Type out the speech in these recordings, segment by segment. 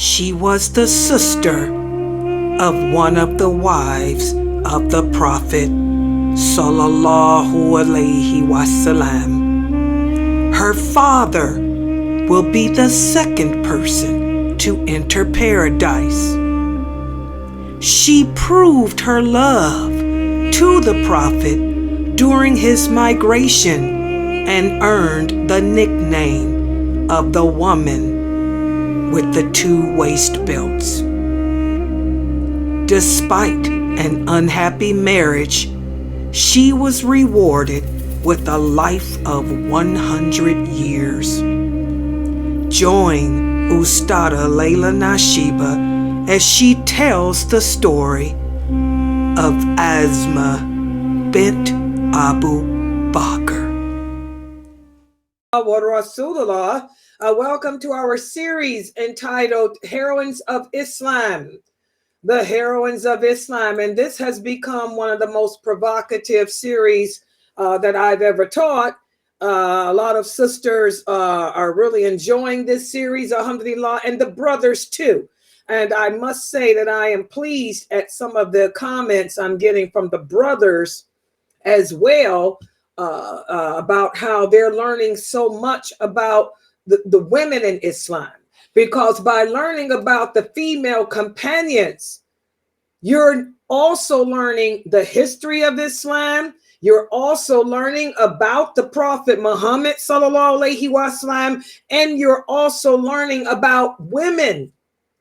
She was the sister of one of the wives of the Prophet Sallallahu Alaihi Wasallam. Her father will be the second person to enter paradise. She proved her love to the Prophet during his migration and earned the nickname of the woman with the two waist belts. Despite an unhappy marriage, she was rewarded with a life of 100 years. Join Ustada lailanasheeba as she tells the story of Asma Bint Abu Bakr. Rasulullah. Welcome to our series entitled Heroines of Islam. The Heroines of Islam. And this has become one of the most provocative series that I've ever taught. A lot of sisters are really enjoying this series, alhamdulillah, and the brothers too. And I must say that I am pleased at some of the comments I'm getting from the brothers as well about how they're learning so much about the women in Islam. Because by learning about the female companions, you're also learning the history of Islam. You're also learning about the Prophet Muhammad Sallallahu Alaihi Wasallam, and you're also learning about women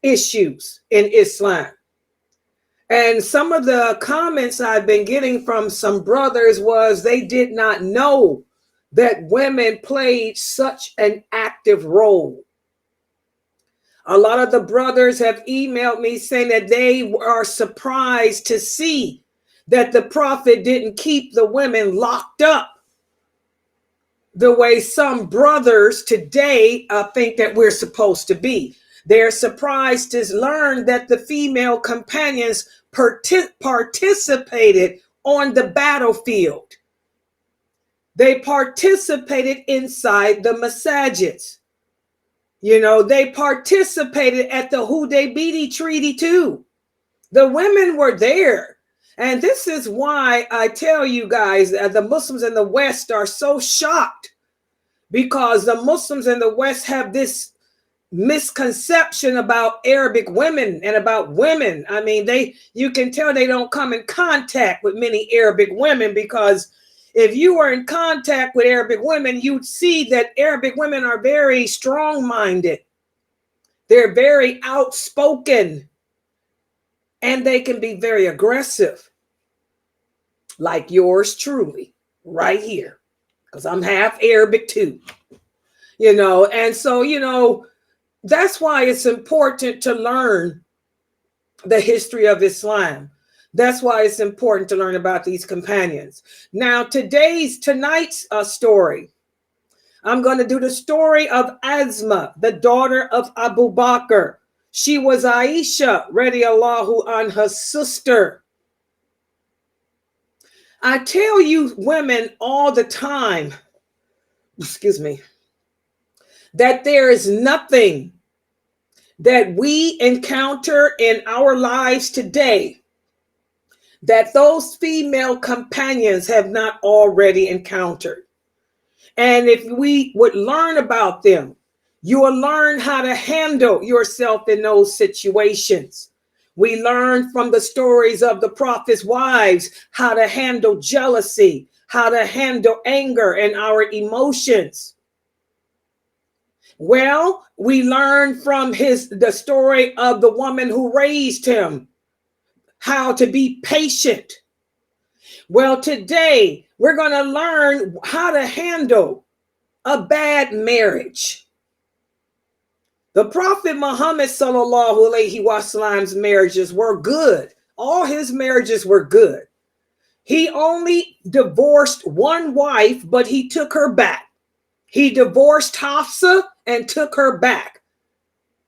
issues in Islam. And some of the comments I've been getting from some brothers was they did not know that women played such an active role. A lot of the brothers have emailed me saying that they are surprised to see that the Prophet didn't keep the women locked up the way some brothers today think that we're supposed to be. They're surprised to learn that the female companions participated on the battlefield. They participated inside the masajids. You know, they participated at the Hudaybiyah Treaty too. The women were there. And this is why I tell you guys that the Muslims in the West are so shocked, because the Muslims in the West have this misconception about Arabic women and about women. I mean, you can tell they don't come in contact with many Arabic women, because if you were in contact with Arabic women, you'd see that Arabic women are very strong-minded. They're very outspoken, and they can be very aggressive, like yours truly right here, because I'm half Arabic too, you know. And so, you know, that's why it's important to learn the history of Islam. That's why it's important to learn about these companions. Now, tonight's story, I'm going to do the story of Asma, the daughter of Abu Bakr. She was Aisha radiallahu anha's sister. I tell you women all the time, excuse me, that there is nothing that we encounter in our lives today that those female companions have not already encountered. And if we would learn about them, you will learn how to handle yourself in those situations. We learn from the stories of the Prophet's wives how to handle jealousy, how to handle anger and our emotions. Well, we learn from the story of the woman who raised him, how to be patient. Well, today we're going to learn how to handle a bad marriage. The Prophet Muhammad Sallallahu Alaihi Wasallam's marriages were good. All his marriages were good. He only divorced one wife, but he took her back. He divorced Hafsa and took her back.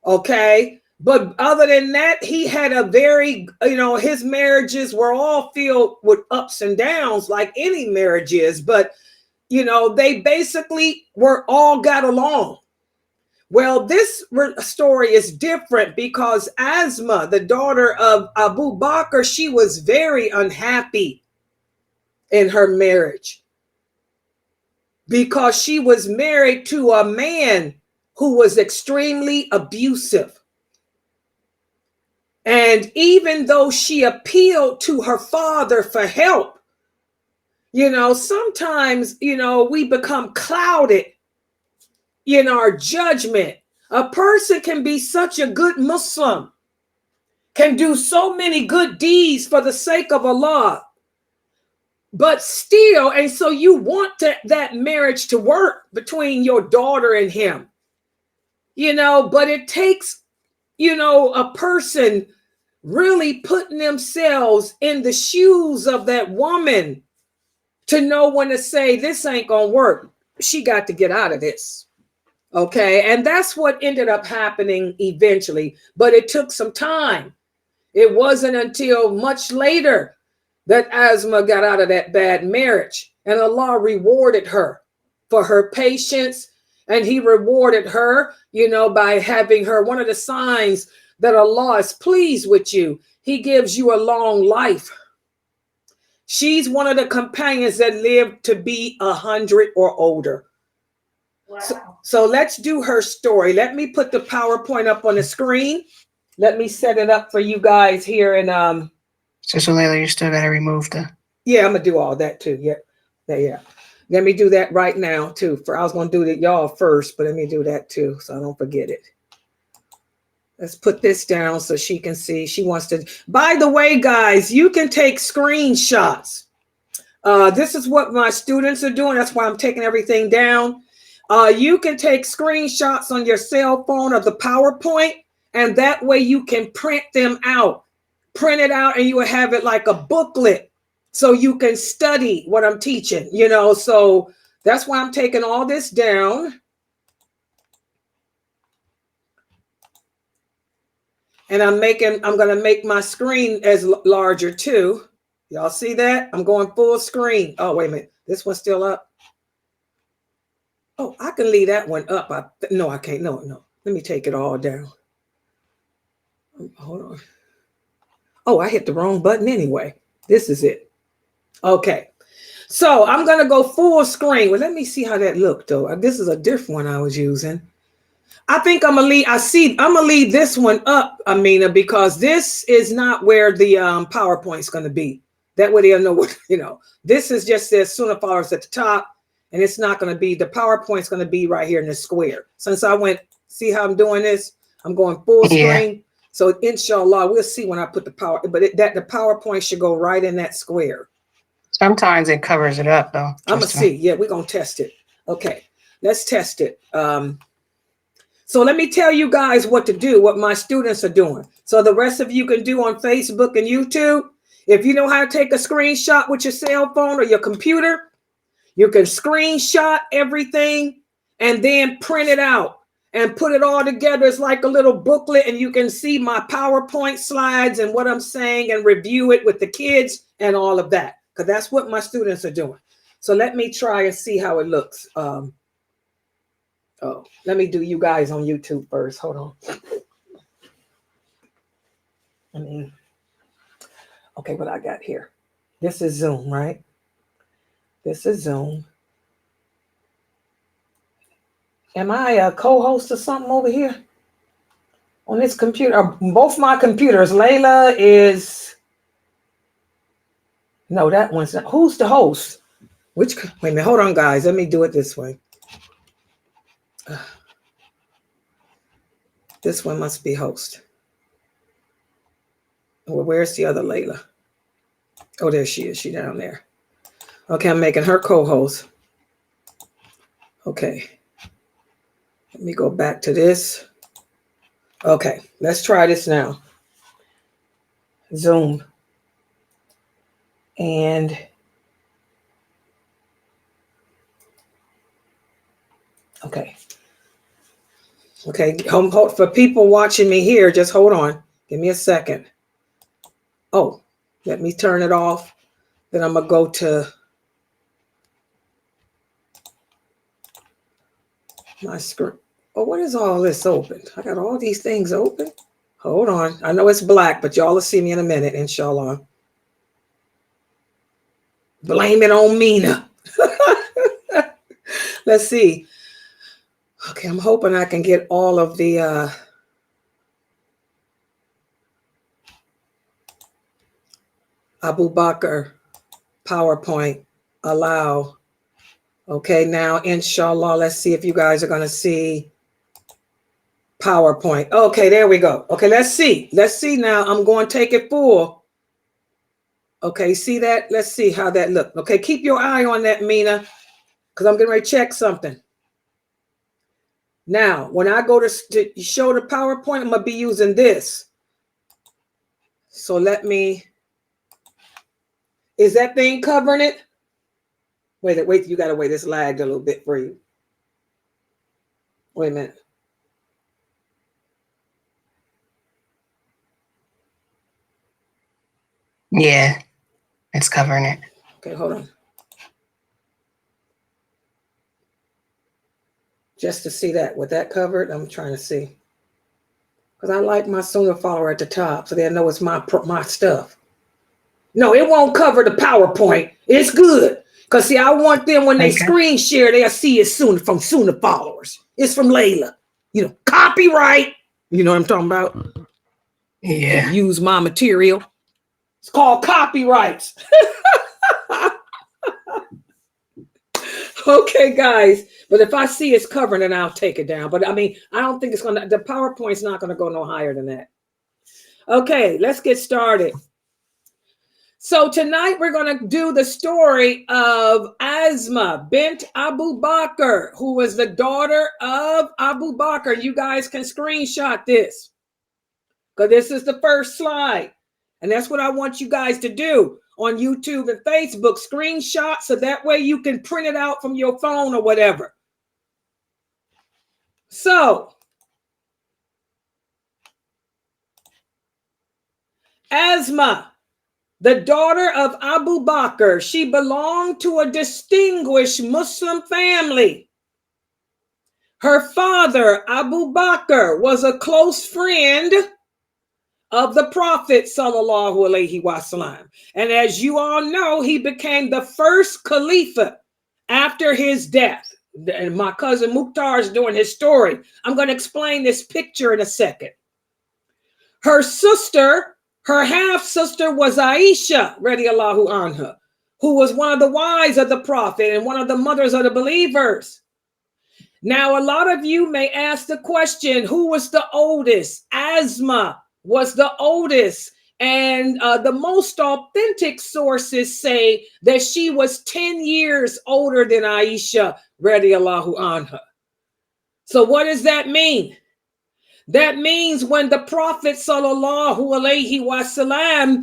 Okay. But other than that, he had a very, his marriages were all filled with ups and downs like any marriage is. But, they basically all got along. Well, this story is different because Asma, the daughter of Abu Bakr, she was very unhappy in her marriage because she was married to a man who was extremely abusive. And even though she appealed to her father for help, sometimes, we become clouded in our judgment. A person can be such a good Muslim, can do so many good deeds for the sake of Allah, but still, and so you want that marriage to work between your daughter and him, but it takes, a person really putting themselves in the shoes of that woman to know when to say, this ain't gonna work. She got to get out of this. Okay. And that's what ended up happening eventually, but it took some time. It wasn't until much later that Asma got out of that bad marriage, and Allah rewarded her for her patience. And he rewarded her, by having her, one of the signs that Allah is pleased with you, he gives you a long life. She's one of the companions that lived to be 100 or older. Wow. So let's do her story. Let me put the PowerPoint up on the screen. Let me set it up for you guys here. And Sister Layla, you still got to remove the. Yeah, I'm gonna do all that too. Yeah. Let me do that right now too. I was gonna do that y'all first, but let me do that too, so I don't forget it. Let's put this down so she can see. She wants to. By the way, guys, you can take screenshots. This is what my students are doing. That's why I'm taking everything down. You can take screenshots on your cell phone of the PowerPoint, and that way you can print them out. Print it out, and you will have it like a booklet, so you can study what I'm teaching. So that's why I'm taking all this down. And I'm going to make my screen as larger too. Y'all see that? I'm going full screen. Oh, wait a minute. This one's still up. Oh, I can leave that one up. No, I can't. No. Let me take it all down. Hold on. Oh, I hit the wrong button anyway. This is it. Okay. So I'm going to go full screen. Well, let me see how that looked though. This is a different one I was using. I think I'm gonna leave this one up, Amina, because this is not where the PowerPoint's gonna be. That way they'll know what, this is just says Sunnahfollowers at the top, and it's not gonna be, the PowerPoint's gonna be right here in the square. Since I went, see how I'm doing this? I'm going full screen. So inshallah, we'll see when I put the the PowerPoint should go right in that square. Sometimes it covers it up though. I'm gonna see. Yeah, we're gonna test it. Okay, let's test it. So let me tell you guys what to do, what my students are doing. So the rest of you can do on Facebook and YouTube. If you know how to take a screenshot with your cell phone or your computer, you can screenshot everything and then print it out and put it all together. It's like a little booklet, and you can see my PowerPoint slides and what I'm saying and review it with the kids and all of that, because that's what my students are doing. So let me try and see how it looks. Oh, let me do you guys on YouTube first. Hold on. Okay, what I got here. This is Zoom, right? This is Zoom. Am I a co-host or something over here on this computer? Both my computers. Layla is. No, that one's not. Who's the host? Wait a minute. Hold on, guys. Let me do it this way. This one must be host. Well, where's the other Layla? Oh, there she is. She down there. Okay, I'm making her co-host. Okay. Let me go back to this. Okay, let's try this now. Zoom. And okay. Okay, for people watching me here, just hold on. Give me a second. Oh, let me turn it off. Then I'm going to go to my screen. Oh, what is all this open? I got all these things open. Hold on. I know it's black, but y'all will see me in a minute, inshallah. Blame it on Mina. Let's see. Okay, I'm hoping I can get all of the Abu Bakr PowerPoint. Allow. Okay, now inshallah, let's see if you guys are going to see PowerPoint. Okay, there we go. Okay, let's see. Let's see now. I'm going to take it full. Okay, see that? Let's see how that looks. Okay, keep your eye on that, Mina, because I'm getting ready to check something. Now, when I go to show the PowerPoint, I'm going to be using this. So let me, is that thing covering it? Wait, you got to wait. It's lagged a little bit for you. Wait a minute. Yeah, it's covering it. Okay, hold on. Just to see that, with that covered, I'm trying to see. Because I like my Sunnah follower at the top, so they know it's my stuff. No, it won't cover the PowerPoint. It's good. Because, see, I want them, when they screen share, they'll see it soon from Sunnah followers. It's from Layla. You know, copyright. You know what I'm talking about? Yeah. Use my material. It's called copyrights. Okay, guys. But if I see it's covering, then I'll take it down. But I mean, I don't think it's going to, the PowerPoint's not going to go no higher than that. Okay, let's get started. So tonight we're going to do the story of Asma Bint Abu Bakr, who was the daughter of Abu Bakr. You guys can screenshot this, because this is the first slide. And that's what I want you guys to do on YouTube and Facebook. Screenshot, so that way you can print it out from your phone or whatever. So, Asma, the daughter of Abu Bakr, she belonged to a distinguished Muslim family. Her father, Abu Bakr, was a close friend of the Prophet sallallahu alaihi wasallam. And as you all know, he became the first Khalifa after his death. And my cousin Mukhtar is doing his story. I'm going to explain this picture in a second. Her sister, her half-sister, was Aisha, radiallahu anha, who was one of the wives of the Prophet and one of the mothers of the believers. Now, a lot of you may ask the question, who was the oldest? Asma was the oldest. And the most authentic sources say that she was 10 years older than Aisha, radiallahu anha. So what does that mean? That means when the Prophet sallallahu alaihi wasallam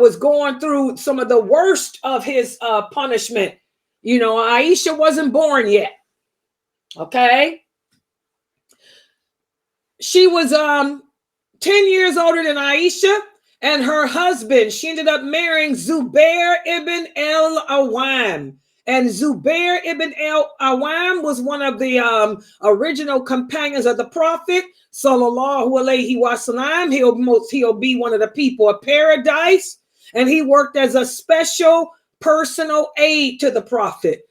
was going through some of the worst of his punishment, you know, Aisha wasn't born yet. Okay. She was 10 years older than Aisha, and her husband, she ended up marrying Zubair ibn al-Awwam. And Zubair ibn al-Awwam was one of the original companions of the Prophet sallallahu alaihi wasallam. He'll be one of the people of paradise, and he worked as a special personal aide to the Prophet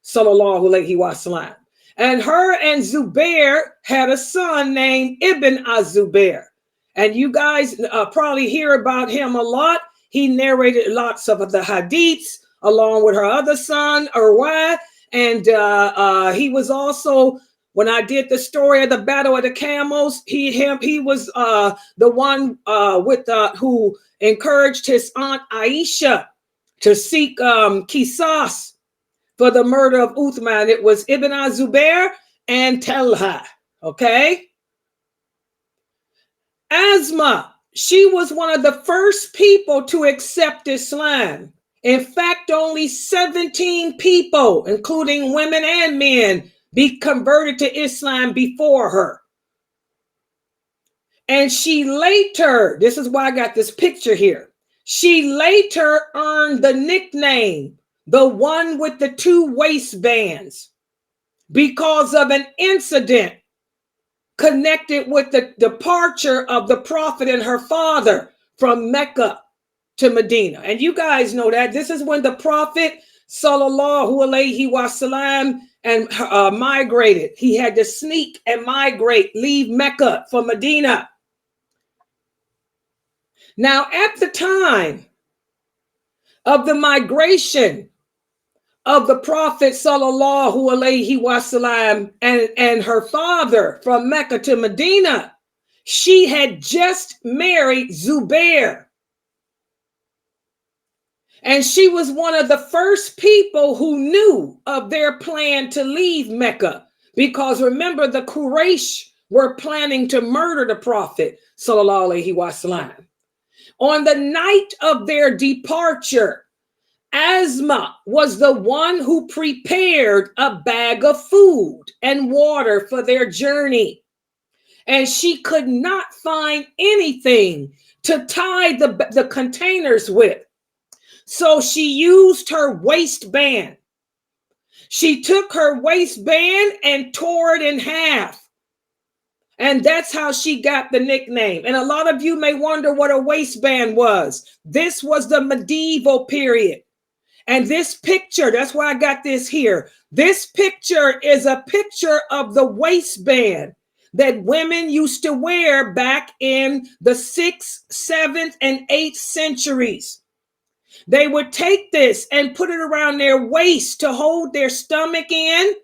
sallallahu alaihi wasallam. And her and Zubair had a son named Ibn az-Zubair. And you guys probably hear about him a lot. He narrated lots of the hadiths along with her other son, Urwa. And he was also, when I did the story of the Battle of the Camels, he was the one who encouraged his aunt Aisha to seek qisas for the murder of Uthman. It was Ibn az-Zubair and Talha. Okay. Asma, she was one of the first people to accept Islam. In fact, only 17 people, including women and men, be converted to Islam before her. And she later, this is why I got this picture here, she later earned the nickname, the one with the two waistbands, because of an incident connected with the departure of the prophet and her father from Mecca to Medina. And you guys know that this is when the prophet sallallahu alaihi wasallam and migrated. He had to sneak and migrate, leave Mecca for Medina. Now, at the time of the migration of the prophet sallallahu alaihi wasallam and her father from Mecca to Medina, she had just married Zubair. And she was one of the first people who knew of their plan to leave Mecca, because remember, the Quraysh were planning to murder the prophet sallallahu alaihi wasallam. On the night of their departure, Asma was the one who prepared a bag of food and water for their journey. And she could not find anything to tie the containers with. So she used her waistband. She took her waistband and tore it in half. And that's how she got the nickname. And a lot of you may wonder what a waistband was. This was the medieval period. And this picture, that's why I got this here. This picture is a picture of the waistband that women used to wear back in the 6th, 7th, and 8th centuries. They would take this and put it around their waist to hold their stomach in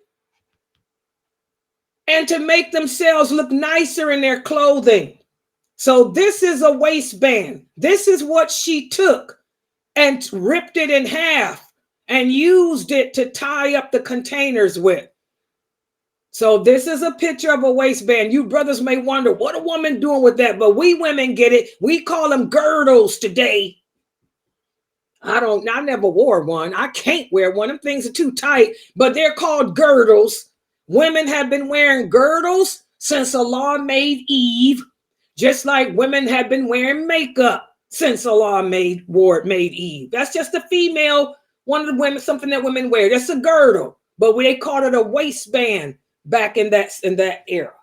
and to make themselves look nicer in their clothing. So this is a waistband. This is what she took and ripped it in half and used it to tie up the containers with. So this is a picture of a waistband. You brothers may wonder, what a woman doing with that? But we women get it. We call them girdles today. I never wore one. I can't wear one. Them things are too tight, but they're called girdles. Women have been wearing girdles since Allah made Eve, just like women have been wearing makeup since Allah made Eve. That's just a female, one of the women, something that women wear. That's a girdle, but they called it a waistband back in that era.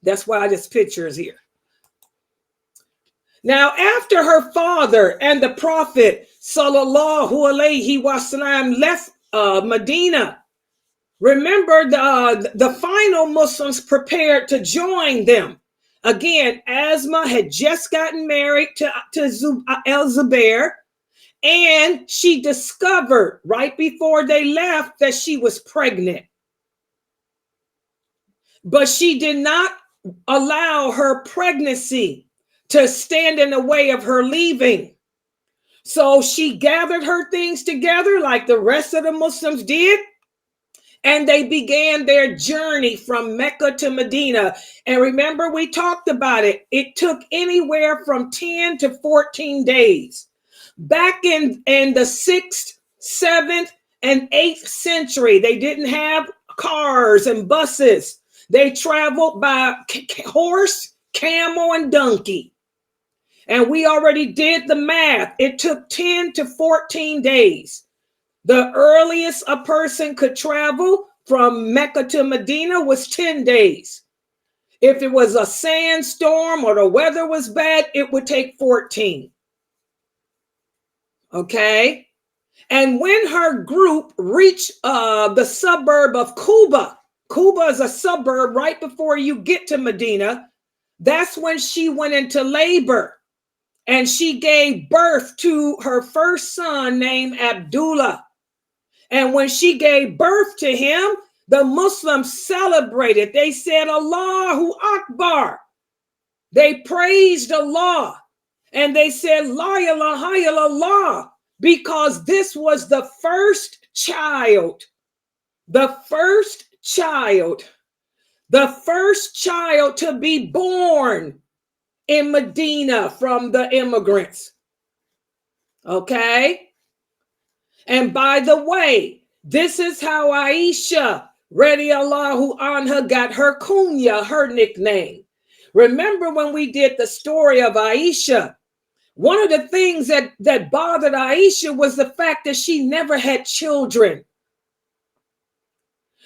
That's why this picture is here. Now, after her father and the prophet sallallahu alaihi wasallam left Medina, remember the final Muslims prepared to join them. Again, Asma had just gotten married to Zubair, and she discovered right before they left that she was pregnant. But she did not allow her pregnancy to stand in the way of her leaving. So she gathered her things together like the rest of the Muslims did, and they began their journey from Mecca to Medina. And remember, we talked about it. It took anywhere from 10 to 14 days. Back in the 6th, 7th, and 8th century, they didn't have cars and buses. They traveled by horse, camel, and donkey. And we already did the math. It took 10 to 14 days. The earliest a person could travel from Mecca to Medina was 10 days. If it was a sandstorm or the weather was bad, it would take 14. Okay? And when her group reached the suburb of Quba, Quba is a suburb right before you get to Medina, that's when she went into labor. And she gave birth to her first son named Abdullah. And when she gave birth to him, the Muslims celebrated. They said, Allahu Akbar. They praised Allah. And they said, La ilaha illallah, because this was the first child to be born in Medina from the immigrants. Okay? And by the way, this is how Aisha radiallahu anha got her kunya, her nickname. Remember when we did the story of Aisha, one of the things that bothered Aisha was the fact that she never had children.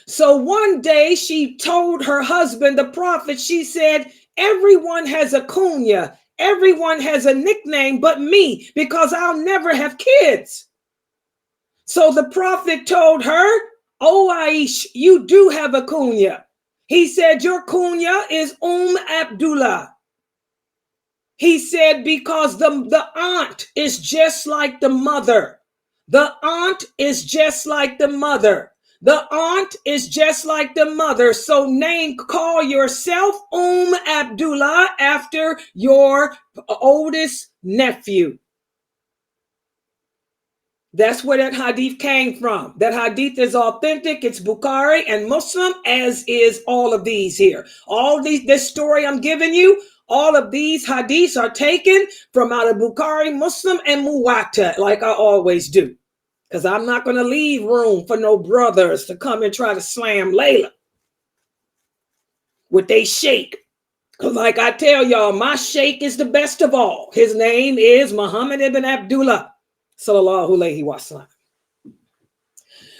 So one day she told her husband, the prophet, she said, everyone has a kunya, everyone has a nickname but me, because I'll never have kids. So the prophet told her, oh Aish, you do have a kunya. He said, your kunya is Abdullah. He said, because the aunt is just like the mother. The aunt is just like the mother. The aunt is just like the mother. So call yourself Abdullah after your oldest nephew. That's where that hadith came from. That hadith is authentic. It's Bukhari and Muslim, as is all of these here. This story I'm giving you, all of these hadiths are taken from out of Bukhari, Muslim, and Muwatta, like I always do. Because I'm not going to leave room for no brothers to come and try to slam Layla with they sheikh. Because like I tell y'all, my sheikh is the best of all. His name is Muhammad ibn Abdullah. Sallallahu alayhi wasallam.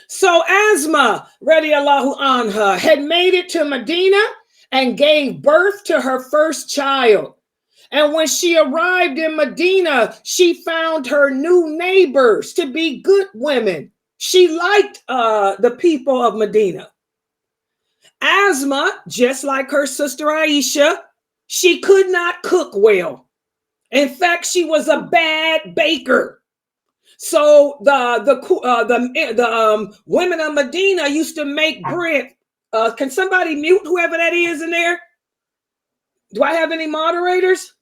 So Asma, radiallahu anha, had made it to Medina and gave birth to her first child. And when she arrived in Medina, she found her new neighbors to be good women. She liked the people of Medina. Asma, just like her sister Aisha, she could not cook well. In fact, she was a bad baker. So the women of Medina used to make bread. Can somebody mute whoever that is in there? Do I have any moderators?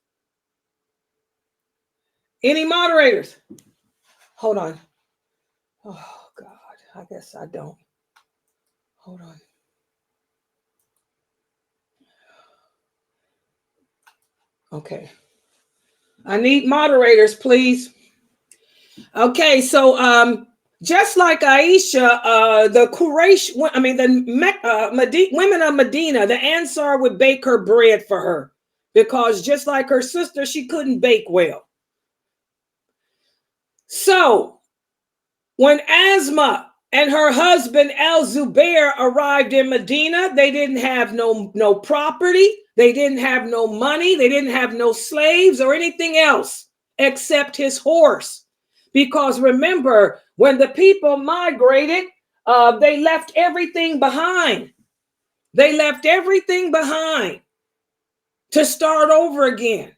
Any moderators? Hold on. Oh God, I guess I don't. Hold on. Okay. I need moderators, please. Okay, so just like Aisha, the Quraysh, the women of Medina, the Ansar would bake her bread for her, because just like her sister, she couldn't bake well. So when Asma and her husband Al-Zubair arrived in Medina, they didn't have no property, they didn't have no money, they didn't have no slaves or anything else except his horse. Because remember, when the people migrated, they left everything behind. They left everything behind to start over again.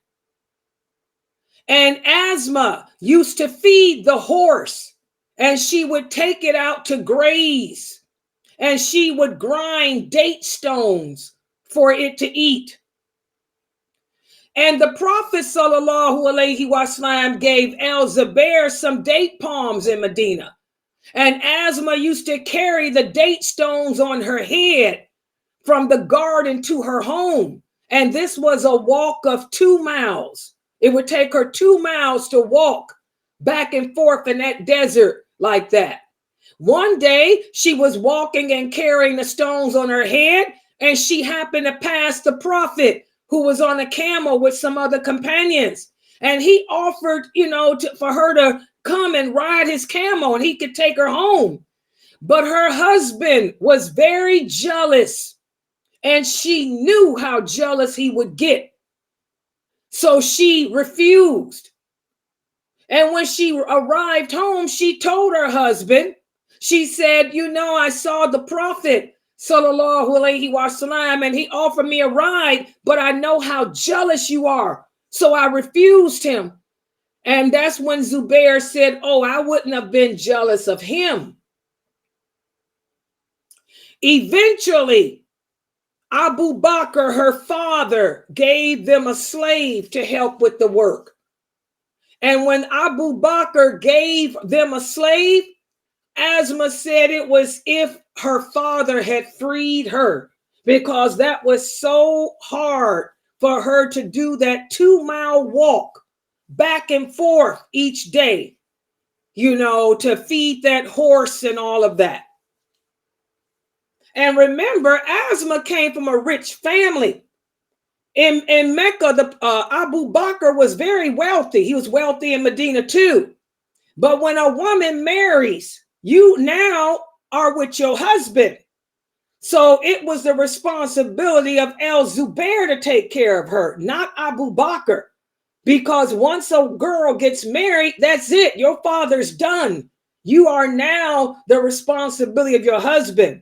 And Asma used to feed the horse, and she would take it out to graze, and she would grind date stones for it to eat. And the Prophet sallallahu alaihi wasallam gave Al-Zubair some date palms in Medina. And Asma used to carry the date stones on her head from the garden to her home. And this was a walk of 2 miles. It would take her 2 miles to walk back and forth in that desert like that. One day she was walking and carrying the stones on her head, and she happened to pass the Prophet, who was on a camel with some other companions. And he offered, for her to come and ride his camel and he could take her home. But her husband was very jealous, and she knew how jealous he would get. So she refused. And when she arrived home, she told her husband, she said, I saw the Prophet sallallahu alaihi wasallam, and he offered me a ride, but I know how jealous you are, so I refused him. And that's when Zubair said, oh, I wouldn't have been jealous of him. Eventually, Abu Bakr, her father, gave them a slave to help with the work. And when Abu Bakr gave them a slave, Asma said it was if her father had freed her, because that was so hard for her to do that 2-mile walk back and forth each day, to feed that horse and all of that. And remember, Asma came from a rich family. In Mecca, Abu Bakr was very wealthy. He was wealthy in Medina too. But when a woman marries, you now are with your husband. So it was the responsibility of El Zubair to take care of her, not Abu Bakr. Because once a girl gets married, that's it. Your father's done. You are now the responsibility of your husband.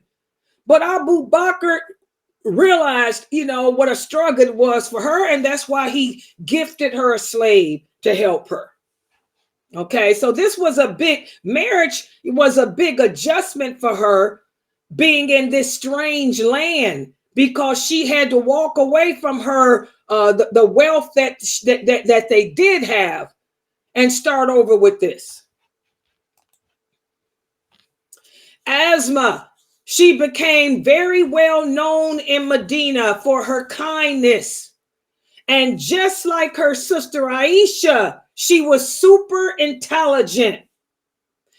But Abu Bakr realized, what a struggle it was for her. And that's why he gifted her a slave to help her. Okay, so this was a big marriage. It was a big adjustment for her being in this strange land, because she had to walk away from her the wealth that they did have and start over with this. Asma, she became very well known in Medina for her kindness. And just like her sister Aisha, she was super intelligent.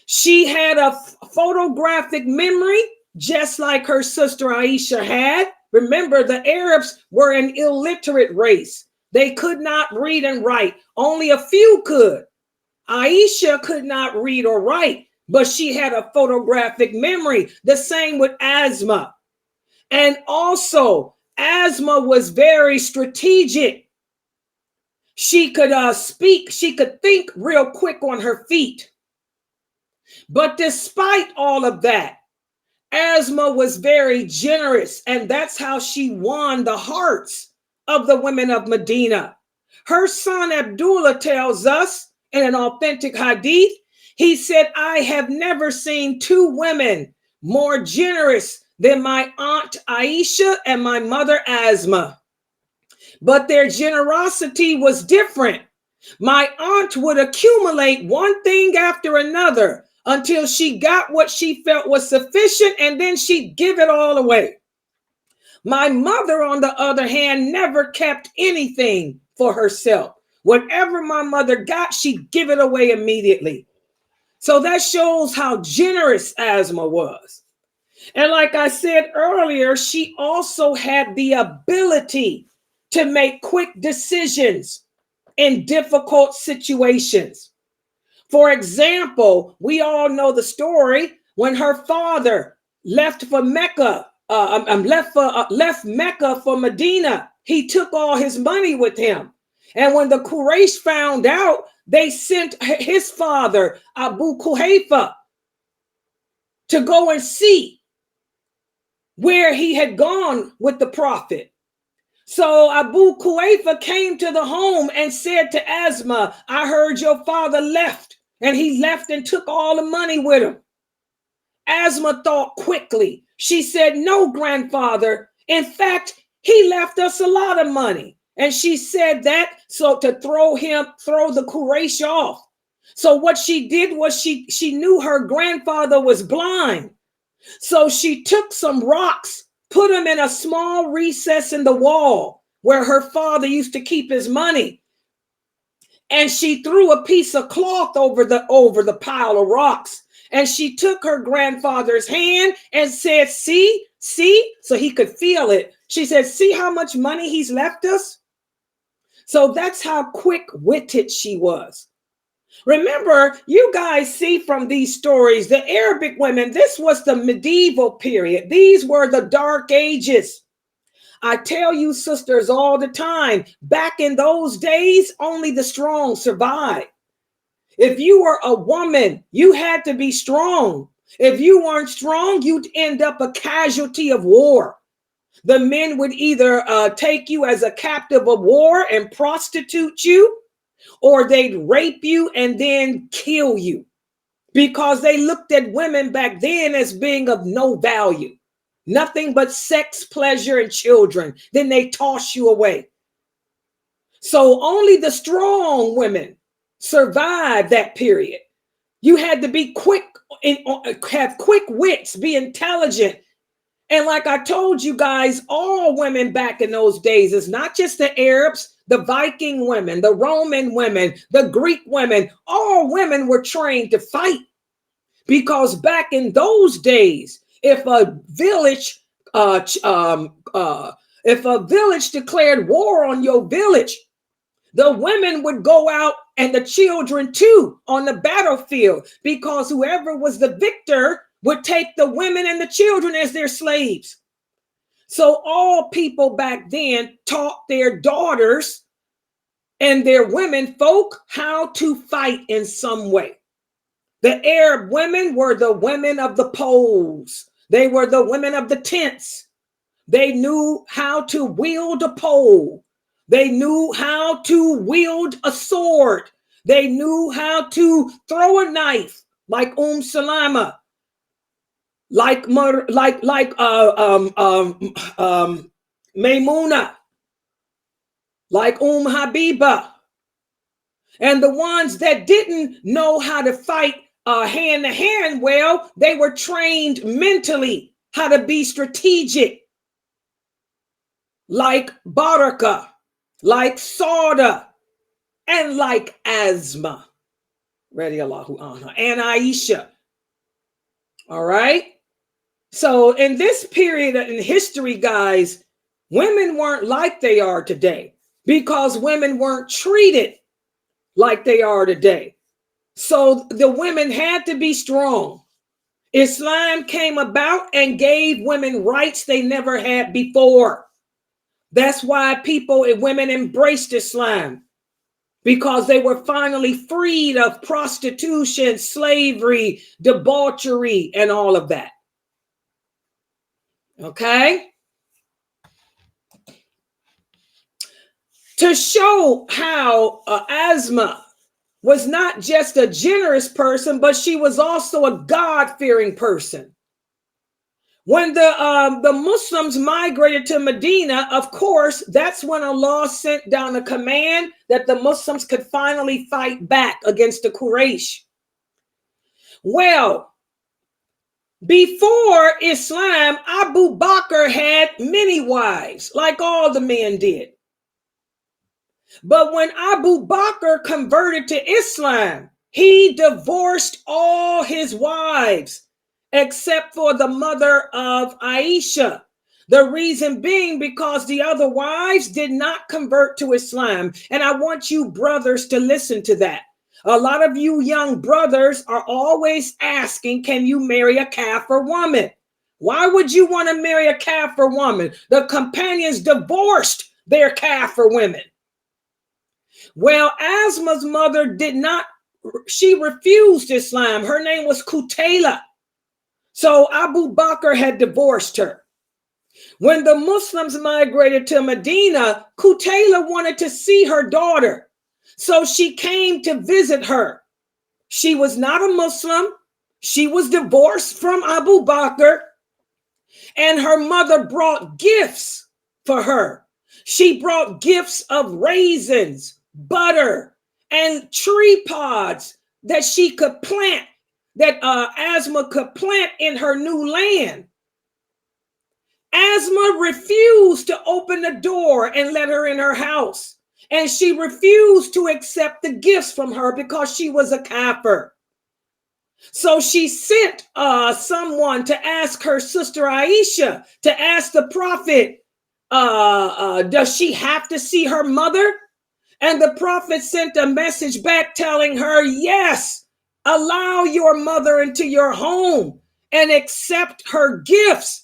She had a photographic memory, just like her sister Aisha had. Remember, the Arabs were an illiterate race. They could not read and write. Only a few could. Aisha could not read or write, but she had a photographic memory. The same with Asma. And also, Asma was very strategic. She could speak. She could think real quick on her feet. But despite all of that, Asma was very generous, and that's how she won the hearts of the women of Medina. Her son Abdullah tells us in an authentic hadith, he said, I have never seen two women more generous than my aunt Aisha and my mother Asma. But their generosity was different. My aunt would accumulate one thing after another until she got what she felt was sufficient, and then she'd give it all away. My mother, on the other hand, never kept anything for herself. Whatever my mother got, she'd give it away immediately. So that shows how generous Asma was. And like I said earlier, she also had the ability to make quick decisions in difficult situations. For example, we all know the story when her father left for Mecca, left Mecca for Medina. He took all his money with him. And when the Quraysh found out, they sent his father, Abu Kuhayfa, to go and see where he had gone with the prophet. So Abu Kuhayfa came to the home and said to Asma, I heard your father left, and he left and took all the money with him. Asma thought quickly. She said, no, grandfather. In fact, he left us a lot of money. And she said that so to throw the Quraysh off. So what she did was she knew her grandfather was blind. So she took some rocks, put them in a small recess in the wall where her father used to keep his money. And she threw a piece of cloth over the pile of rocks. And she took her grandfather's hand and said, see, so he could feel it. She said, see how much money he's left us? So that's how quick-witted she was. Remember, you guys see from these stories, the Arabic women, this was the medieval period. These were the dark ages. I tell you, sisters, all the time, back in those days, only the strong survived. If you were a woman, you had to be strong. If you weren't strong, you'd end up a casualty of war. The men would either take you as a captive of war and prostitute you, or they'd rape you and then kill you, because they looked at women back then as being of no value, nothing but sex, pleasure, and children. Then they toss you away. So only the strong women survived that period. You had to be quick, have quick wits, be intelligent. And like I told you guys, all women back in those days, it's not just the Arabs, the Viking women, the Roman women, the Greek women, all women were trained to fight. Because back in those days, if a village declared war on your village, the women would go out, and the children too, on the battlefield, because whoever was the victor would take the women and the children as their slaves. So all people back then taught their daughters and their women folk how to fight in some way. The Arab women were the women of the poles. They were the women of the tents. They knew how to wield a pole. They knew how to wield a sword. They knew how to throw a knife like Salama, like Maymuna, like Habiba. And the ones that didn't know how to fight hand to hand well, they were trained mentally how to be strategic, like Baraka, like Sauda, and like Asma, radiallahu anha, and Aisha. All right. So in this period in history, guys, women weren't like they are today because women weren't treated like they are today. So the women had to be strong. Islam came about and gave women rights they never had before. That's why women embraced Islam, because they were finally freed of prostitution, slavery, debauchery, and all of that. Okay? To show how Asma was not just a generous person, but she was also a God-fearing person. When the Muslims migrated to Medina, of course, that's when Allah sent down a command that the Muslims could finally fight back against the Quraysh. Well, before Islam, Abu Bakr had many wives, like all the men did. But when Abu Bakr converted to Islam, he divorced all his wives, except for the mother of Aisha. The reason being because the other wives did not convert to Islam. And I want you brothers to listen to that. A lot of you young brothers are always asking, can you marry a Kafir woman? Why would you want to marry a Kafir woman? The companions divorced their Kafir women. Well, Asma's mother she refused Islam. Her name was Qutayla. So Abu Bakr had divorced her. When the Muslims migrated to Medina, Qutayla wanted to see her daughter. So she came to visit her. She was not a Muslim. She was divorced from Abu Bakr. And her mother brought gifts for her. She brought gifts of raisins, butter, and tree pods that she could plant, that Asma could plant in her new land. Asma refused to open the door and let her in her house. And she refused to accept the gifts from her because she was a kafir. So she sent someone to ask her sister Aisha, to ask the Prophet, does she have to see her mother? And the Prophet sent a message back telling her, yes, allow your mother into your home and accept her gifts.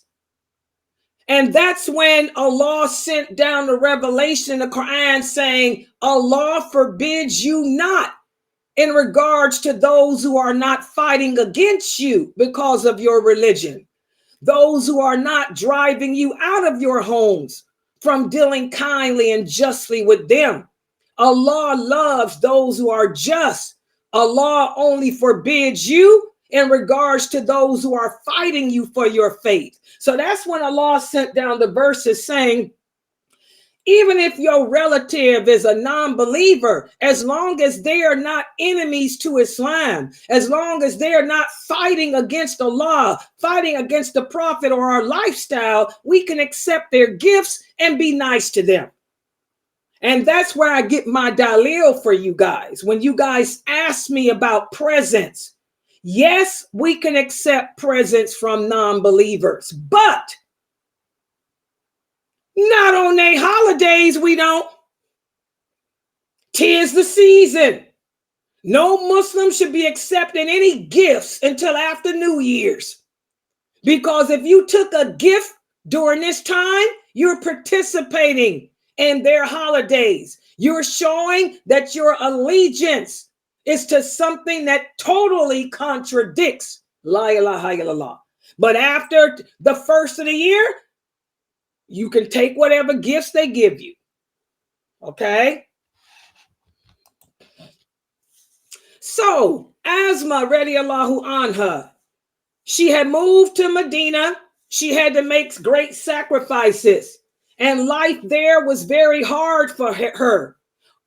And that's when Allah sent down the revelation in the Quran saying, Allah forbids you not in regards to those who are not fighting against you because of your religion, those who are not driving you out of your homes from dealing kindly and justly with them. Allah loves those who are just. Allah only forbids you in regards to those who are fighting you for your faith. So that's when Allah sent down the verses saying, even if your relative is a non-believer, as long as they are not enemies to Islam, as long as they are not fighting against Allah, fighting against the Prophet or our lifestyle, we can accept their gifts and be nice to them. And that's where I get my dalil for you guys. When you guys ask me about presents, yes, we can accept presents from non-believers, but not on their holidays, we don't. 'Tis the season. No Muslim should be accepting any gifts until after New Year's. Because if you took a gift During this time, you're participating in their holidays. You're showing that your allegiance is to something that totally contradicts La ilaha illallah. But after the first of the year, you can take whatever gifts they give you. Okay? So, Asma radiallahu anha, she had moved to Medina. She had to make great sacrifices, and life there was very hard for her.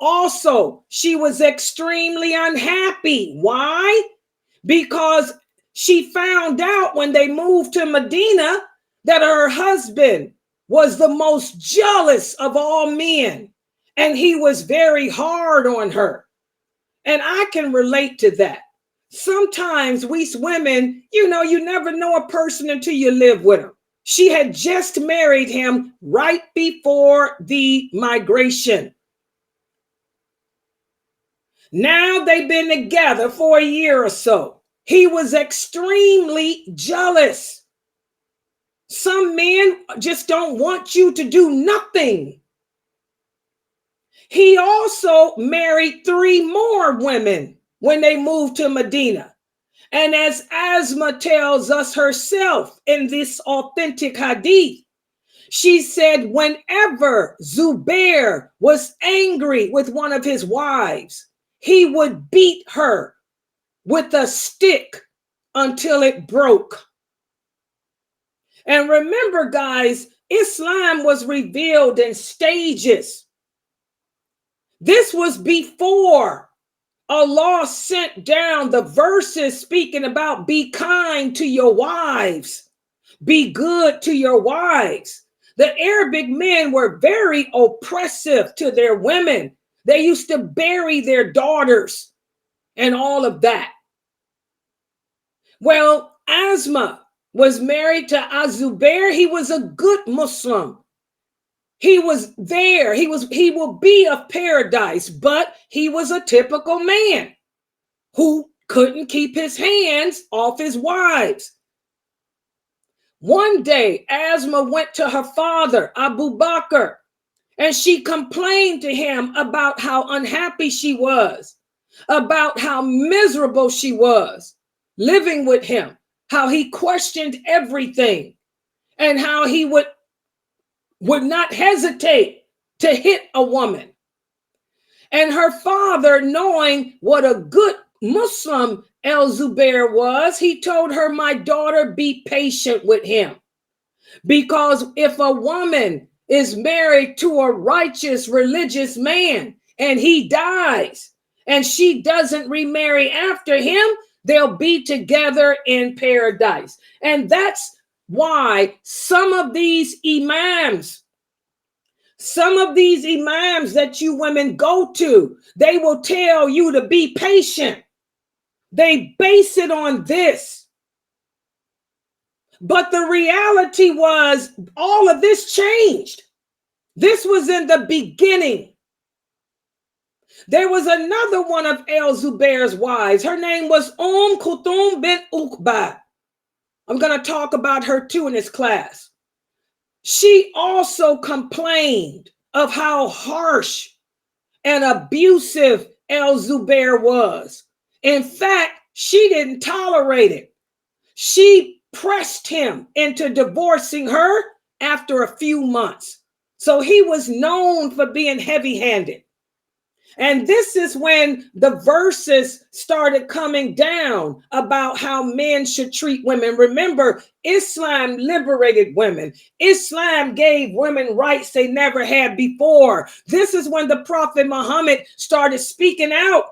Also, she was extremely unhappy. Why? Because she found out when they moved to Medina that her husband was the most jealous of all men, and he was very hard on her. And I can relate to that. Sometimes we women, you never know a person until you live with them. She had just married him right before the migration. Now they've been together for a year or so. He was extremely jealous. Some men just don't want you to do nothing. He also married 3 more women when they moved to Medina. And as Asma tells us herself in this authentic hadith, she said whenever Zubair was angry with one of his wives, he would beat her with a stick until it broke. And remember, guys, Islam was revealed in stages. This was before Allah sent down the verses speaking about be kind to your wives, be good to your wives. The Arabic men were very oppressive to their women. They used to bury their daughters and all of that. Well, Asma was married to Az-Zubair. He was a good Muslim. He was there. He will be of paradise, but he was a typical man who couldn't keep his hands off his wives. One day, Asma went to her father, Abu Bakr, and she complained to him about how unhappy she was, about how miserable she was living with him, how he questioned everything, and how he would not hesitate to hit a woman. And her father, knowing what a good Muslim Al-Zubair was, he told her, my daughter, be patient with him. Because if a woman is married to a righteous, religious man and he dies and she doesn't remarry after him, they'll be together in paradise. And that's why some of these imams that you women go to, they will tell you to be patient. They base it on this. But the reality was all of this changed. This was in the beginning. There was another one of Al-Zubair's wives. Her name was Kulthum bint Uqba. I'm going to talk about her too in this class. She also complained of how harsh and abusive Al-Zubair was. In fact, she didn't tolerate it. She pressed him into divorcing her after a few months. So he was known for being heavy-handed. And this is when the verses started coming down about how men should treat women. Remember, Islam liberated women. Islam gave women rights they never had before. This is when the Prophet Muhammad started speaking out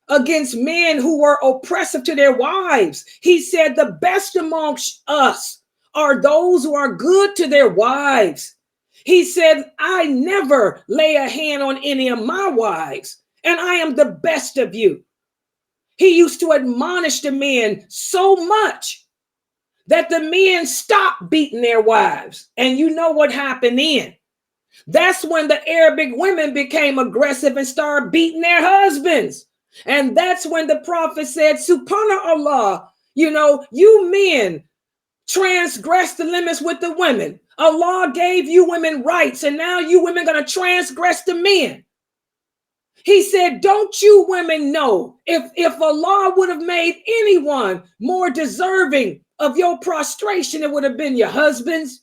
against men who were oppressive to their wives. He said, the best amongst us are those who are good to their wives. He said, I never lay a hand on any of my wives, and I am the best of you. He used to admonish the men so much that the men stopped beating their wives. And you know what happened then? That's when the Arabic women became aggressive and started beating their husbands. And that's when the Prophet said, Subhanallah, you men transgress the limits with the women. Allah gave you women rights, and now you women going to transgress the men. He said, don't you women know if Allah would have made anyone more deserving of your prostration, it would have been your husbands.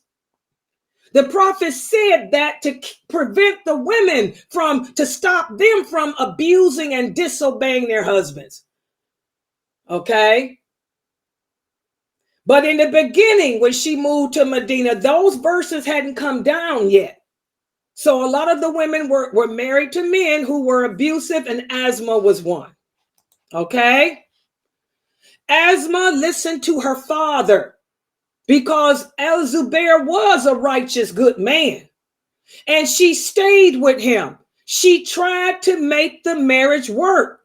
The prophet said that to prevent the women to stop them from abusing and disobeying their husbands. Okay. But in the beginning, when she moved to Medina, those verses hadn't come down yet. So a lot of the women were married to men who were abusive, and Asma was one. Okay. Asma listened to her father because Al-Zubair was a righteous, good man. And she stayed with him. She tried to make the marriage work.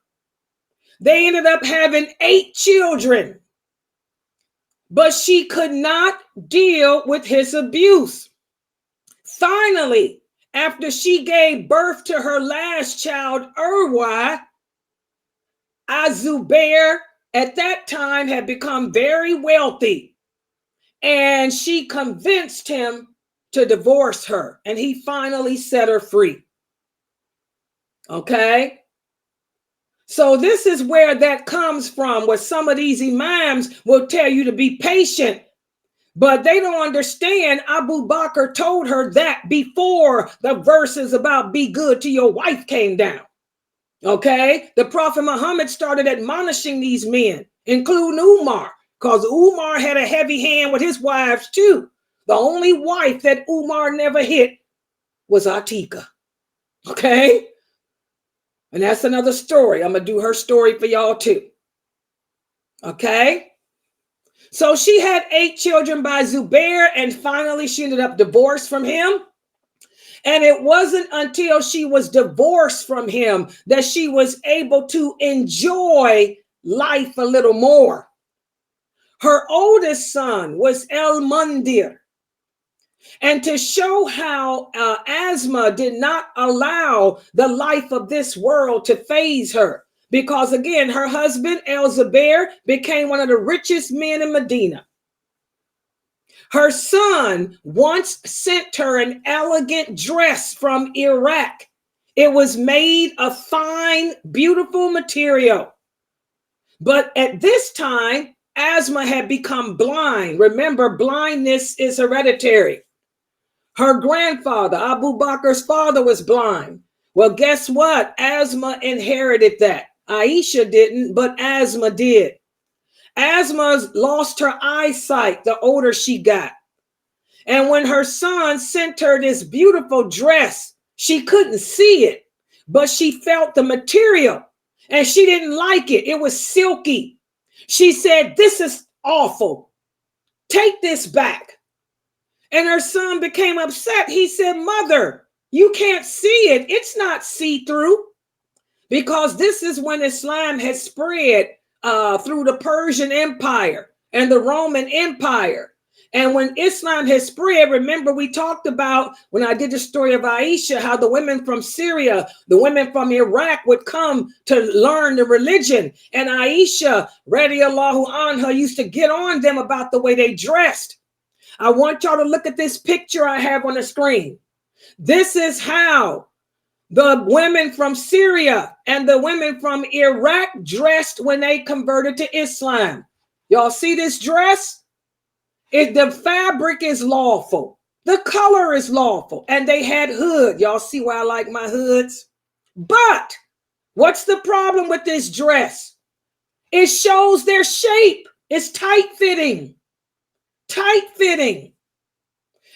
They ended up having 8 children. But she could not deal with his abuse. Finally, after she gave birth to her last child, Urwa, Az-Zubair at that time had become very wealthy, and she convinced him to divorce her, and he finally set her free. Okay? So this is where that comes from, where some of these imams will tell you to be patient, but they don't understand Abu Bakr told her that before the verses about be good to your wife came down. Okay? The Prophet Muhammad started admonishing these men, including Umar, because Umar had a heavy hand with his wives too. The only wife that Umar never hit was Atika. Okay? And that's another story. I'm going to do her story for y'all too. Okay? So she had 8 children by Zubair, and finally she ended up divorced from him. And it wasn't until she was divorced from him that she was able to enjoy life a little more. Her oldest son was El-Mundir. And to show how Asma did not allow the life of this world to faze her, because again, her husband, El-Zubair, became one of the richest men in Medina. Her son once sent her an elegant dress from Iraq. It was made of fine, beautiful material. But at this time, Asma had become blind. Remember, blindness is hereditary. Her grandfather, Abu Bakr's father, was blind. Well, guess what? Asma inherited that. Aisha didn't, but Asma did. Asma lost her eyesight the older she got. And when her son sent her this beautiful dress, she couldn't see it, but she felt the material and she didn't like it. It was silky. She said, "This is awful. Take this back." And her son became upset. He said, "Mother, you can't see it. It's not see-through." Because this is when Islam has spread through the Persian Empire and the Roman Empire. And when Islam has spread, remember we talked about when I did the story of Aisha, how the women from Syria, the women from Iraq would come to learn the religion. And Aisha, radiallahu anha, used to get on them about the way they dressed. I want y'all to look at this picture I have on the screen. This is how the women from Syria and the women from Iraq dressed when they converted to Islam. Y'all see this dress? The fabric is lawful. The color is lawful. And they had hood. Y'all see why I like my hoods? But what's the problem with this dress? It shows their shape. It's tight-fitting. Tight-fitting.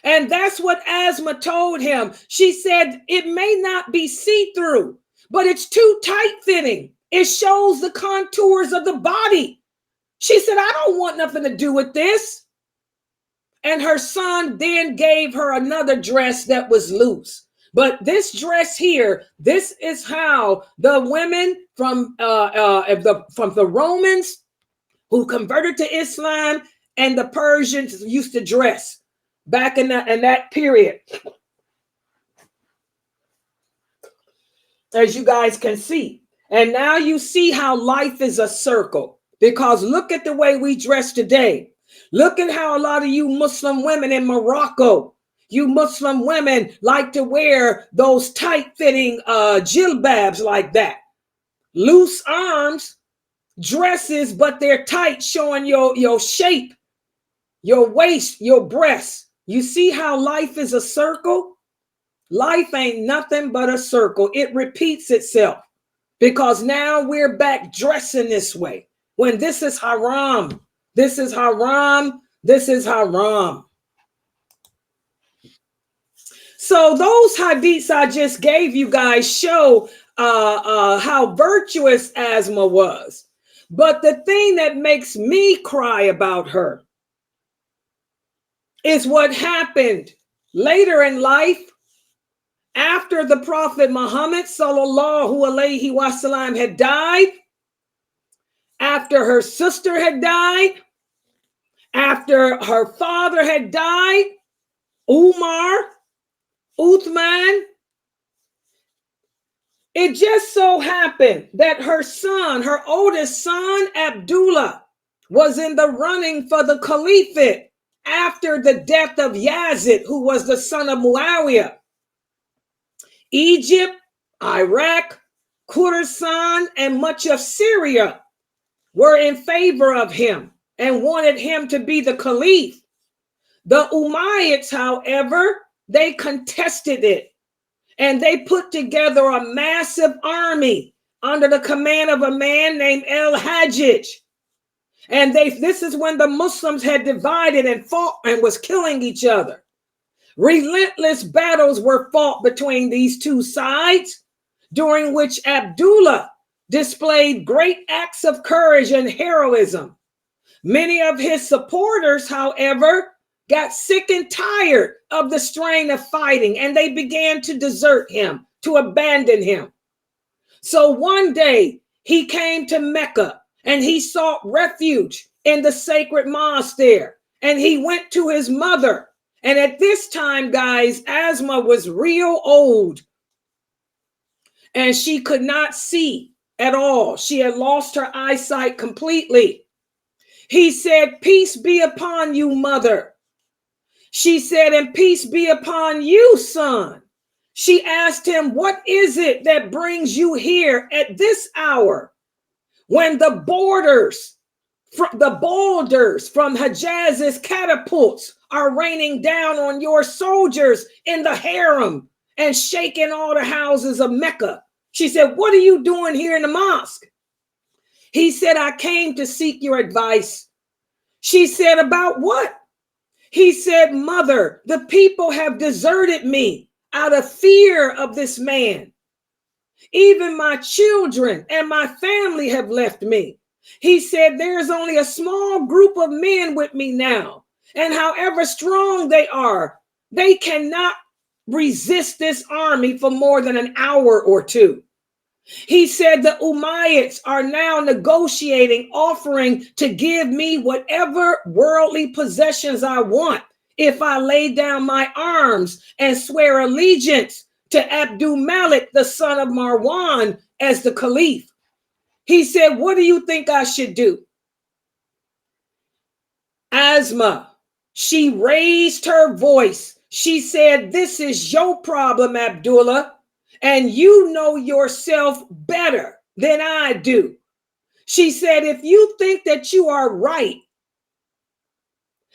And that's what Asma told him. She said, it may not be see-through, but it's too tight-fitting. It shows the contours of the body. She said, I don't want nothing to do with this. And her son then gave her another dress that was loose. But this dress here, this is how the women from the Romans who converted to Islam and the Persians used to dress back in that period. As you guys can see. And now you see how life is a circle. Because look at the way we dress today. Look at how a lot of you Muslim women in Morocco, you Muslim women like to wear those tight-fitting jilbabs like that. Loose arms, dresses, but they're tight, showing your shape, your waist, your breasts. You see how life is a circle? Life ain't nothing but a circle. It repeats itself because now we're back dressing this way when this is haram. This is haram. This is haram. So those hadiths I just gave you guys show how virtuous Asma was. But the thing that makes me cry about her is what happened later in life after the Prophet Muhammad sallallahu alaihi wasallam had died, after her sister had died, after her father had died, Umar, Uthman. It just so happened that her son, her oldest son, Abdullah, was in the running for the caliphate after the death of Yazid, who was the son of Muawiyah. Egypt, Iraq, Khorasan, and much of Syria were in favor of him and wanted him to be the caliph. The Umayyads, however, they contested it, and they put together a massive army under the command of a man named El-Hajjaj. And this is when the Muslims had divided and fought and was killing each other. Relentless battles were fought between these two sides, during which Abdullah displayed great acts of courage and heroism. Many of his supporters, however, got sick and tired of the strain of fighting, and they began to desert him, to abandon him. So one day he came to Mecca and he sought refuge in the sacred mosque there, and he went to his mother. And at this time, guys, Asma was real old and she could not see at all. She had lost her eyesight completely. He said, "Peace be upon you, mother." She said, "And peace be upon you, son." She asked him, "What is it that brings you here at this hour when the boulders from Hijaz's catapults are raining down on your soldiers in the harem and shaking all the houses of Mecca?" She said, "What are you doing here in the mosque?" He said, "I came to seek your advice." She said, "About what?" He said, "Mother, the people have deserted me out of fear of this man. Even my children and my family have left me." He said, "There's only a small group of men with me now, and however strong they are, they cannot resist this army for more than an hour or two." He said, "The Umayyads are now negotiating, offering to give me whatever worldly possessions I want if I lay down my arms and swear allegiance to Abdul Malik, the son of Marwan, as the caliph." He said, "What do you think I should do?" Asma, she raised her voice. She said, "This is your problem, Abdullah, and you know yourself better than I do." She said, "If you think that you are right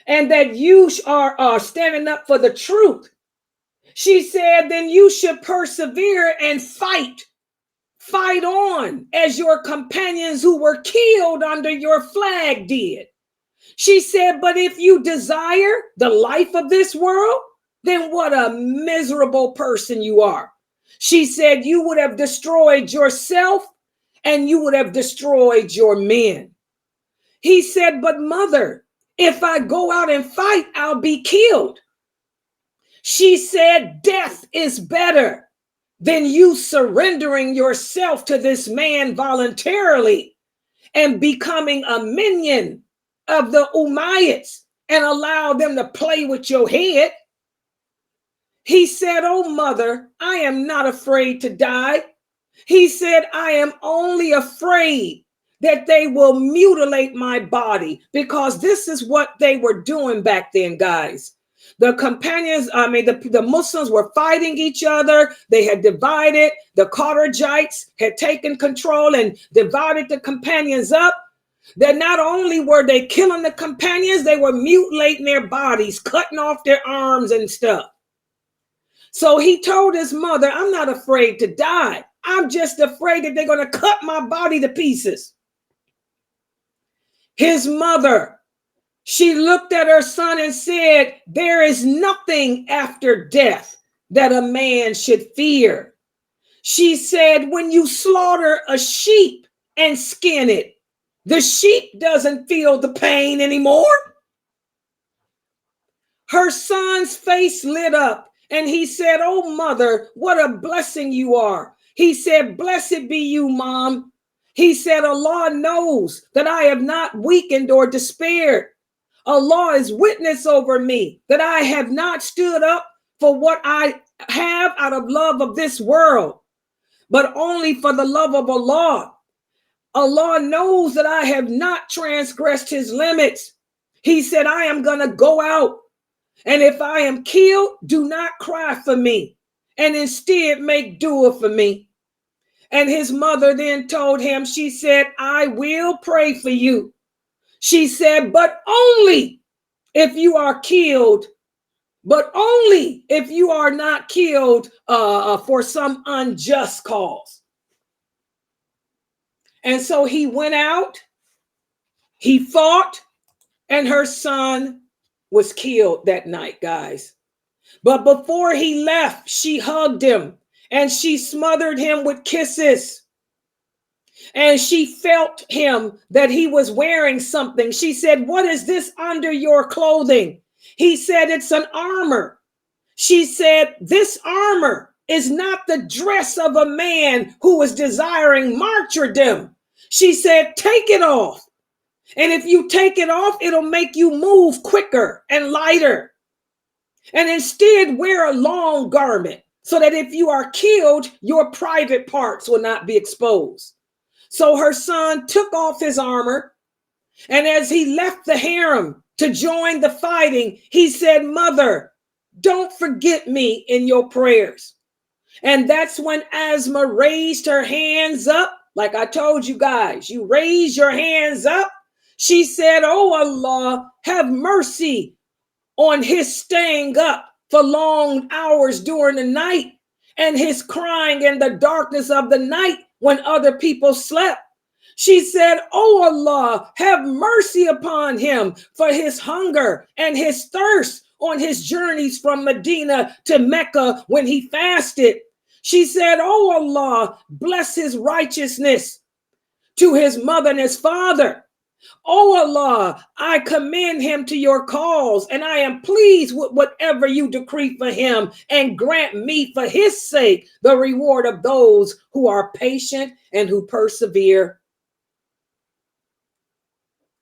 and that you are standing up for the truth," she said, "then you should persevere and fight on as your companions who were killed under your flag did." She said, "But if you desire the life of this world, then what a miserable person you are." She said, "You would have destroyed yourself and you would have destroyed your men." He said, "But mother, if I go out and fight, I'll be killed." She said, "Death is better than you surrendering yourself to this man voluntarily and becoming a minion of the Umayyads and allow them to play with your head." He said, "Oh, mother, I am not afraid to die." He said, "I am only afraid that they will mutilate my body, because this is what they were doing back then, guys. The companions, the Muslims were fighting each other. They had divided. The Kharijites had taken control and divided the companions up. That not only were they killing the companions, they were mutilating their bodies, cutting off their arms and stuff. So he told his mother, I'm not afraid to die. I'm just afraid that they're going to cut my body to pieces. His mother, she looked at her son and said, there is nothing after death that a man should fear. She said, when you slaughter a sheep and skin it, the sheep doesn't feel the pain anymore. Her son's face lit up and he said, oh, mother, what a blessing you are. He said, blessed be you, Mom. He said, Allah knows that I have not weakened or despaired. Allah is witness over me that I have not stood up for what I have out of love of this world, but only for the love of Allah. Allah knows that I have not transgressed his limits. He said, I am going to go out, and if I am killed, do not cry for me, and instead make dua for me. And his mother then told him, she said, I will pray for you. She said, but only if you are killed, but only if you are not killed for some unjust cause. And so he went out, he fought, and her son was killed that night, guys. But before he left, she hugged him and she smothered him with kisses. And she felt him that he was wearing something. She said, what is this under your clothing? He said, it's an armor. She said, this armor is not the dress of a man who is desiring martyrdom. She said, take it off. And if you take it off, it'll make you move quicker and lighter. And instead wear a long garment so that if you are killed, your private parts will not be exposed. So her son took off his armor, and as he left the harem to join the fighting, he said, Mother, don't forget me in your prayers. And that's when Asma raised her hands up. Like I told you guys, you raise your hands up. She said, oh Allah, have mercy on his staying up for long hours during the night and his crying in the darkness of the night when other people slept. She said, oh Allah, have mercy upon him for his hunger and his thirst on his journeys from Medina to Mecca when he fasted. She said, oh Allah, bless his righteousness to his mother and his father. Oh Allah, I commend him to your cause, and I am pleased with whatever you decree for him, and grant me for his sake the reward of those who are patient and who persevere.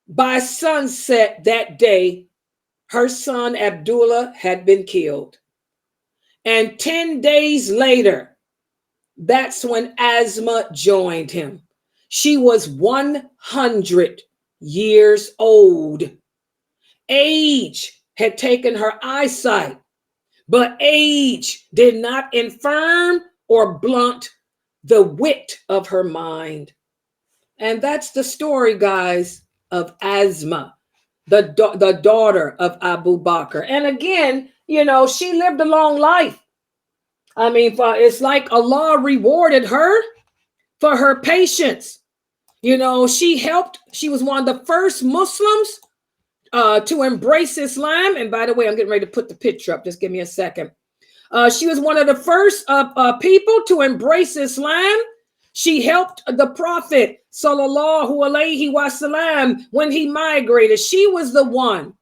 By sunset that day, her son Abdullah had been killed. And 10 days later, that's when Asma joined him. She was 100 years old. Age had taken her eyesight, but age did not infirm or blunt the wit of her mind. And that's the story, guys, of Asma, the daughter of Abu Bakr. And again, you know, she lived a long life. I mean, it's like Allah rewarded her for her patience. You know, she was one of the first Muslims to embrace Islam. And by the way, I'm getting ready to put the picture up. Just give me a second. She was one of the first people to embrace Islam. She helped the Prophet, sallallahu alaihi wasallam, when he migrated. She was the one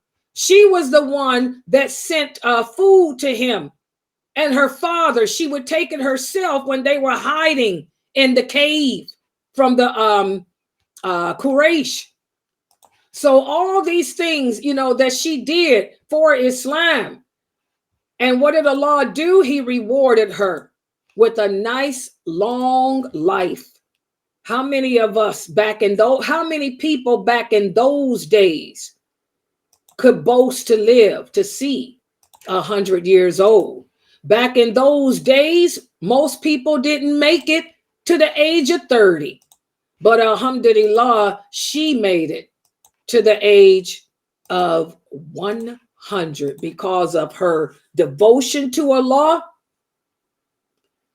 that sent food to him and her father. She would take it herself when they were hiding in the cave from the Quraysh. So all these things, you know, that she did for Islam. And what did Allah do? He rewarded her with a nice long life. How many of us back in those, how many people back in those days could boast to live to see 100 years old? Back in those days, most people didn't make it to the age of 30. But alhamdulillah, she made it to the age of 100 because of her devotion to Allah,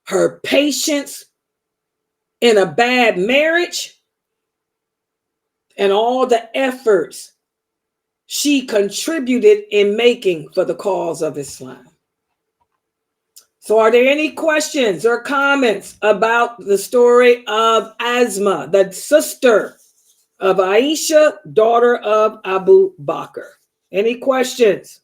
her patience in a bad marriage, and all the efforts she contributed in making for the cause of Islam. So are there any questions or comments about the story of Asma, the sister of Aisha, daughter of Abu Bakr? Any questions?